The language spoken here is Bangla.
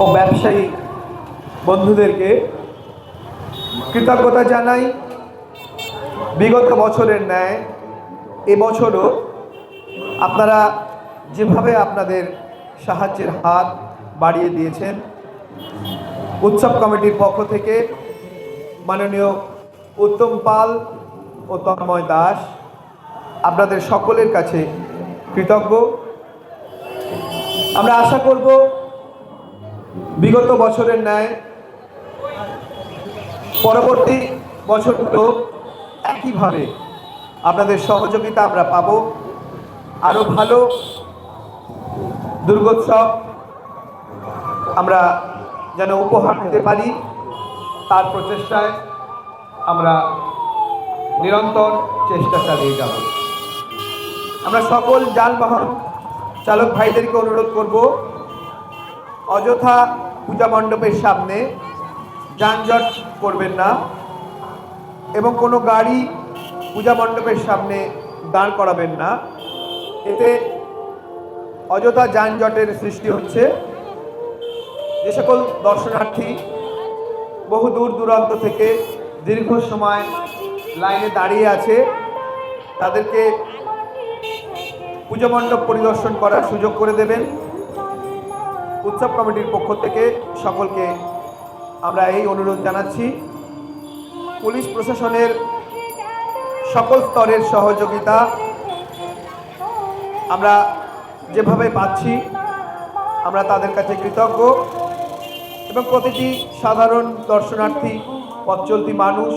ও ব্যবসায়ী বন্ধুদেরকে কৃতজ্ঞতা জানাই। বিগত বছরের ন্যায় এবছরও আপনারা যেভাবে আপনাদের সাহায্যের হাত বাড়িয়ে দিয়েছেন, উৎসব কমিটির পক্ষ থেকে মাননীয় উত্তম পাল ও তন্ময় দাস আপনাদের সকলের কাছে কৃতজ্ঞ। আমরা আশা করব বিগত বছরের ন্যায় পরবর্তী বছরগুলো একইভাবে আপনাদের সহযোগিতা আমরা পাব। আরও ভালো দুর্গোৎসব আমরা যেন উপহার দিতে পারি, তার প্রচেষ্টায় আমরা নিরন্তর চেষ্টা চালিয়ে যাব। আমরা সকল যানবাহন চালক ভাইদেরকে অনুরোধ করব, অযথা পূজা মণ্ডপের সামনে যানজট করবেন না এবং কোনো গাড়ি পূজা মণ্ডপের সামনে দাঁড় করাবেন না। এতে অযথা যানজটের সৃষ্টি হচ্ছে। যে সকল দর্শনার্থী বহু দূর দূরান্ত থেকে দীর্ঘ সময় লাইনে দাঁড়িয়ে আছে, তাদেরকে পুজো মণ্ডপ পরিদর্শন করার সুযোগ করে দেবেন। উৎসব কমিটির পক্ষ থেকে সকলকে আমরা এই অনুরোধ জানাচ্ছি। পুলিশ প্রশাসনের সকল স্তরের সহযোগিতা আমরা যেভাবে পাচ্ছি আমরা তাদের কাছে কৃতজ্ঞ এবং প্রতিটি সাধারণ দর্শনার্থী, পথ চলতি মানুষ